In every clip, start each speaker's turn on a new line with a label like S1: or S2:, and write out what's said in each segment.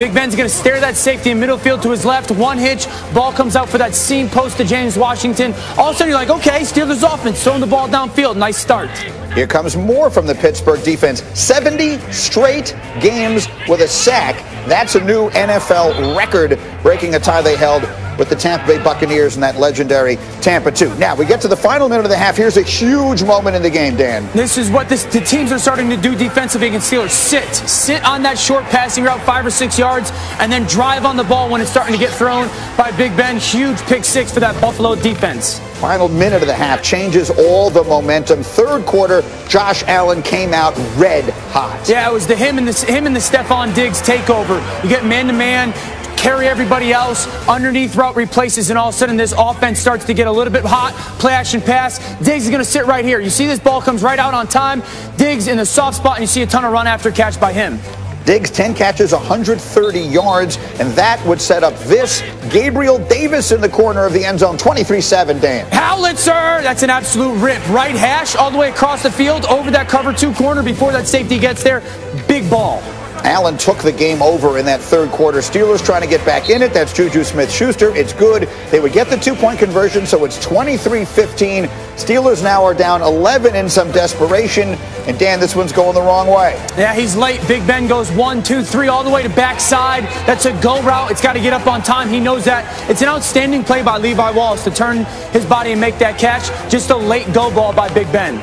S1: Big Ben's going to stare that safety in middle field to his left. One hitch, ball comes out for that seam post to James Washington. All of a sudden, you're like, okay, Steelers offense, throwing the ball downfield. Nice start.
S2: Here comes more from the Pittsburgh defense. 70 straight games with a sack. That's a new NFL record, breaking a tie they held with the Tampa Bay Buccaneers in that legendary Tampa 2. Now, we get to the final minute of the half. Here's a huge moment in the game, Dan.
S1: This is what the teams are starting to do defensively against Steelers. Sit on that short passing route 5 or 6 yards, and then drive on the ball when it's starting to get thrown by Big Ben. Huge pick 6 for that Buffalo defense.
S2: Final minute of the half changes all the momentum. Third quarter, Josh Allen came out red hot.
S1: Yeah, it was him and the Stephon Diggs takeover. You get man-to-man, carry everybody else, underneath route replaces, and all of a sudden this offense starts to get a little bit hot. Play action pass. Diggs is going to sit right here. You see this ball comes right out on time. Diggs in the soft spot, and you see a ton of run after catch by him.
S2: Diggs, 10 catches, 130 yards, and that would set up this. Gabriel Davis in the corner of the end zone, 23-7, Dan.
S1: Howitzer! That's an absolute rip. Right hash all the way across the field, over that cover 2 corner before that safety gets there. Big ball.
S2: Allen took the game over in that third quarter. Steelers trying to get back in it. That's Juju Smith-Schuster. It's good. They would get the 2-point conversion, so it's 23-15. Steelers now are down 11 in some desperation. And, Dan, this one's going the wrong way.
S1: Yeah, he's late. Big Ben goes 1, 2, 3 all the way to backside. That's a go route. It's got to get up on time. He knows that. It's an outstanding play by Levi Wallace to turn his body and make that catch. Just a late go ball by Big Ben.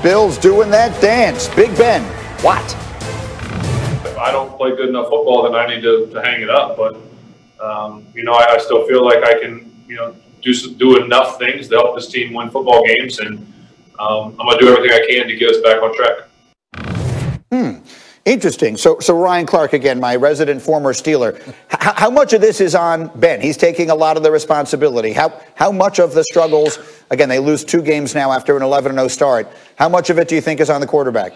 S2: Bills doing that dance. Big Ben, what?
S3: If I don't play good enough football, then I need to hang it up. But, I still feel like I can, do enough things to help this team win football games. And I'm going to do everything I can to get us back on track.
S2: Interesting. So Ryan Clark, again, my resident former Steeler. How much of this is on Ben? He's taking a lot of the responsibility. How much of the struggles, again, they lose 2 games now after an 11-0 start. How much of it do you think is on the quarterback?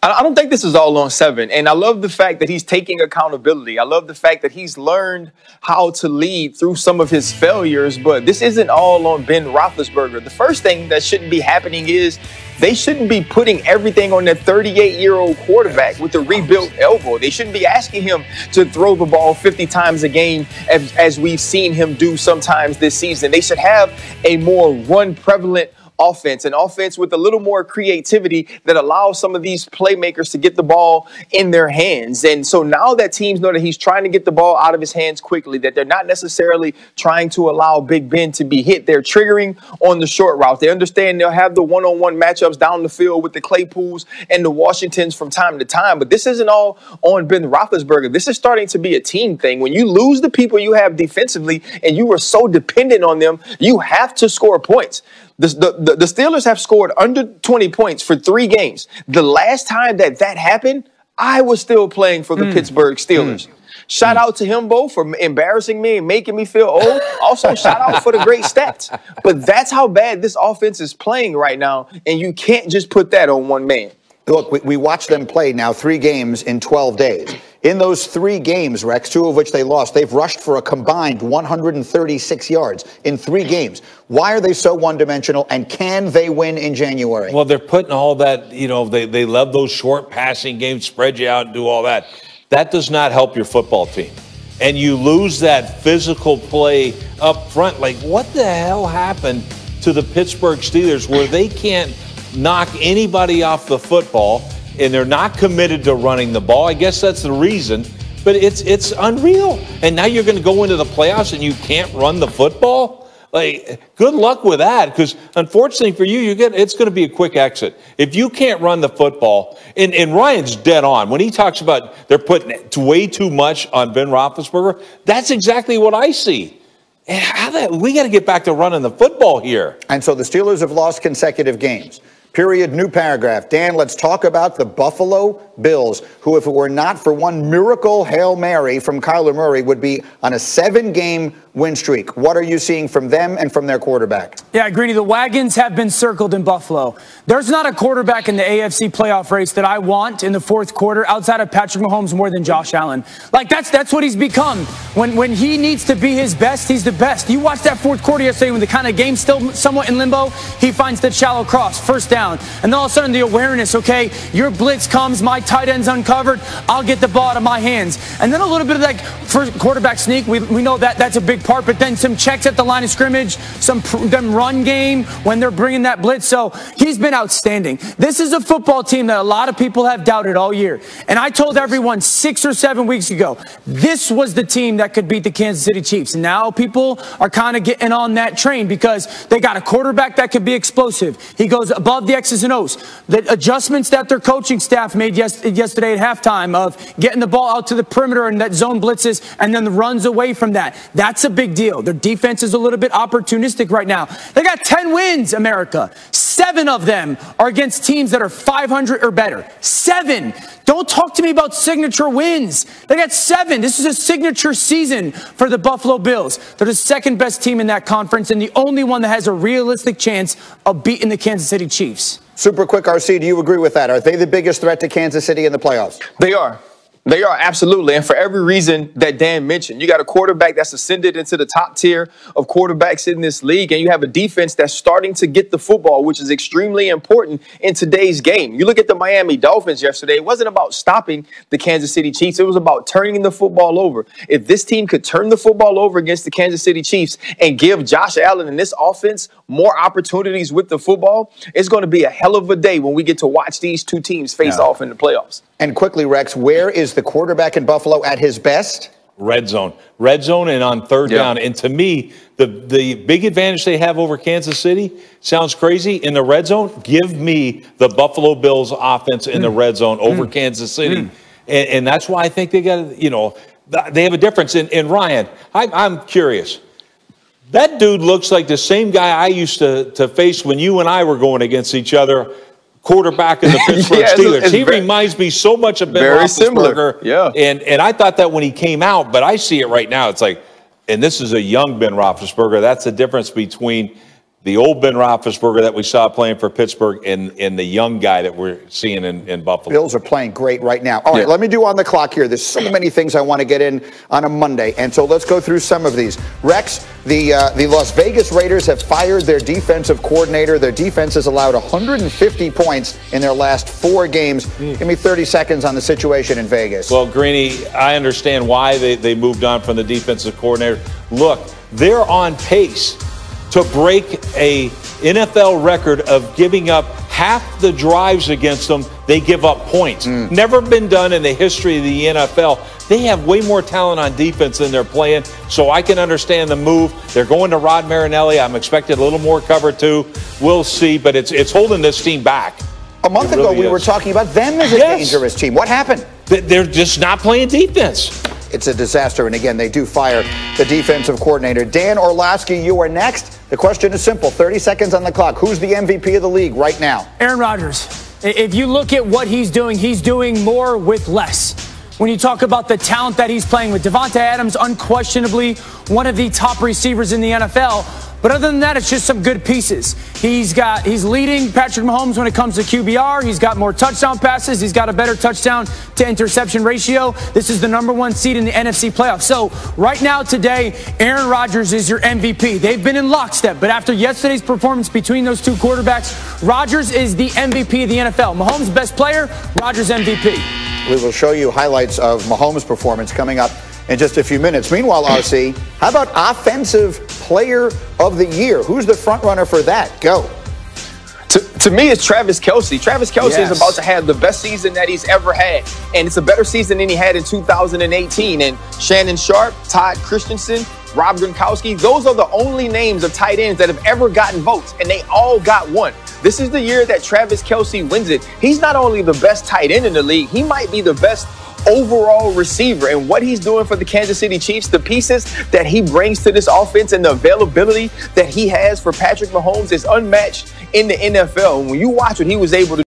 S4: I don't think this is all on 7. And I love the fact that he's taking accountability. I love the fact that he's learned how to lead through some of his failures. But this isn't all on Ben Roethlisberger. The first thing that shouldn't be happening is they shouldn't be putting everything on that 38-year-old quarterback with a rebuilt elbow. They shouldn't be asking him to throw the ball 50 times a game as we've seen him do sometimes this season. They should have a more run-prevalent offense, an offense with a little more creativity that allows some of these playmakers to get the ball in their hands. And so now that teams know that he's trying to get the ball out of his hands quickly, that they're not necessarily trying to allow Big Ben to be hit. They're triggering on the short route. They understand they'll have the one-on-one matchups down the field with the Claypools and the Washingtons from time to time. But this isn't all on Ben Roethlisberger. This is starting to be a team thing. When you lose the people you have defensively and you are so dependent on them, you have to score points. The Steelers have scored under 20 points for 3 games. The last time that happened, I was still playing for the Pittsburgh Steelers. Shout out to him, Bo, for embarrassing me and making me feel old. Also, shout out for the great stats. But that's how bad this offense is playing right now, and you can't just put that on one man.
S2: Look, we watched them play now 3 games in 12 days. In those 3 games, Rex, 2 of which they lost, they've rushed for a combined 136 yards in 3 games. Why are they so one-dimensional, and can they win in January?
S5: Well, they're putting all that, they love those short passing games, spread you out and do all that. That does not help your football team. And you lose that physical play up front. Like, what the hell happened to the Pittsburgh Steelers where they can't knock anybody off the football, and they're not committed to running the ball? I guess that's the reason, but it's unreal. And now you're going to go into the playoffs and you can't run the football? Like, good luck with that, because unfortunately for you, it's going to be a quick exit. If you can't run the football, and Ryan's dead on. When he talks about they're putting way too much on Ben Roethlisberger, that's exactly what I see. We got to get back to running the football here.
S2: And so the Steelers have lost consecutive games. Period, new paragraph. Dan, let's talk about the Buffalo Bills, who, if it were not for one miracle Hail Mary from Kyler Murray, would be on a 7-game win streak. What are you seeing from them and from their quarterback?
S1: Yeah, Greeny, the wagons have been circled in Buffalo. There's not a quarterback in the AFC playoff race that I want in the 4th quarter outside of Patrick Mahomes more than Josh Allen. Like, that's what he's become. When he needs to be his best, he's the best. You watched that 4th quarter yesterday when the kind of game's still somewhat in limbo. He finds that shallow cross, first down. And then all of a sudden the awareness, okay, your blitz comes, my tight end's uncovered, I'll get the ball out of my hands. And then a little bit of like first quarterback sneak. We know that that's a big part, but then some checks at the line of scrimmage, them run game when they're bringing that blitz. So he's been outstanding. This is a football team that a lot of people have doubted all year. And I told everyone 6 or 7 weeks ago, this was the team that could beat the Kansas City Chiefs. And now people are kind of getting on that train because they got a quarterback that could be explosive. He goes above the X's and O's. The adjustments that their coaching staff made yesterday at halftime of getting the ball out to the perimeter and that zone blitzes and then the runs away from that. That's a big deal. Their defense is a little bit opportunistic right now. They got 10 wins, America. 7 of them are against teams that are 500 or better. 7. Don't talk to me about signature wins. They got 7. This is a signature season for the Buffalo Bills. They're the second best team in that conference and the only one that has a realistic chance of beating the Kansas City Chiefs.
S2: Super quick, RC, do you agree with that? Are they the biggest threat to Kansas City in the playoffs?
S4: They are. They are, absolutely. And for every reason that Dan mentioned, you got a quarterback that's ascended into the top tier of quarterbacks in this league, and you have a defense that's starting to get the football, which is extremely important in today's game. You look at the Miami Dolphins yesterday, it wasn't about stopping the Kansas City Chiefs. It was about turning the football over. If this team could turn the football over against the Kansas City Chiefs and give Josh Allen and this offense more opportunities with the football, it's going to be a hell of a day when we get to watch these two teams face off in the playoffs.
S2: And quickly, Rex, where is the quarterback in Buffalo at his best?
S5: Red zone and on third down. And to me, the big advantage they have over Kansas City sounds crazy. In the red zone, give me the Buffalo Bills offense in the red zone over Kansas City. And that's why I think they got, they have a difference. And Ryan, I'm curious. That dude looks like the same guy I used to face when you and I were going against each other, quarterback in the Pittsburgh Steelers. He reminds me so much of Ben Roethlisberger.
S4: Yeah.
S5: And I thought that when he came out, but I see it right now. It's like, and this is a young Ben Roethlisberger. That's the difference between the old Ben Roethlisberger that we saw playing for Pittsburgh and the young guy that we're seeing in Buffalo.
S2: Bills are playing great right now. All right, let me do on the clock here. There's so many things I want to get in on a Monday, and so let's go through some of these. Rex, the Las Vegas Raiders have fired their defensive coordinator. Their defense has allowed 150 points in their last 4 games. Give me 30 seconds on the situation in Vegas.
S5: Well, Greeny, I understand why they moved on from the defensive coordinator. Look, they're on pace to break a NFL record of giving up half the drives against them. They give up points. Never been done in the history of the NFL. They have way more talent on defense than they're playing, so I can understand the move. They're going to Rod Marinelli. I'm expecting a little more cover too. We'll see, but it's holding this team back.
S2: A month ago, we were talking about them as a dangerous team. What happened?
S5: They're just not playing defense.
S2: It's a disaster, and again, they do fire the defensive coordinator. Dan Orlovsky, you are next. The question is simple, 30 seconds on the clock. Who's the MVP of the league right now?
S1: Aaron Rodgers. If you look at what he's doing more with less. When you talk about the talent that he's playing with, Devontae Adams, unquestionably one of the top receivers in the NFL. But other than that, it's just some good pieces. He's leading Patrick Mahomes when it comes to QBR. He's got more touchdown passes. He's got a better touchdown to interception ratio. This is the #1 seed in the NFC playoffs. So right now, today, Aaron Rodgers is your MVP. They've been in lockstep, but after yesterday's performance between those two quarterbacks, Rodgers is the MVP of the NFL. Mahomes best player, Rodgers MVP.
S2: We will show you highlights of Mahomes' performance coming up in just a few minutes. Meanwhile, RC, how about Offensive Player of the Year? Who's the front runner for that? Go.
S4: To me, it's Travis Kelce. Travis Kelce is about to have the best season that he's ever had. And it's a better season than he had in 2018. And Shannon Sharp, Todd Christensen, Rob Gronkowski, those are the only names of tight ends that have ever gotten votes. And they all got one. This is the year that Travis Kelce wins it. He's not only the best tight end in the league, he might be the best overall receiver. And what he's doing for the Kansas City Chiefs, the pieces that he brings to this offense and the availability that he has for Patrick Mahomes is unmatched in the NFL. And when you watch what he was able to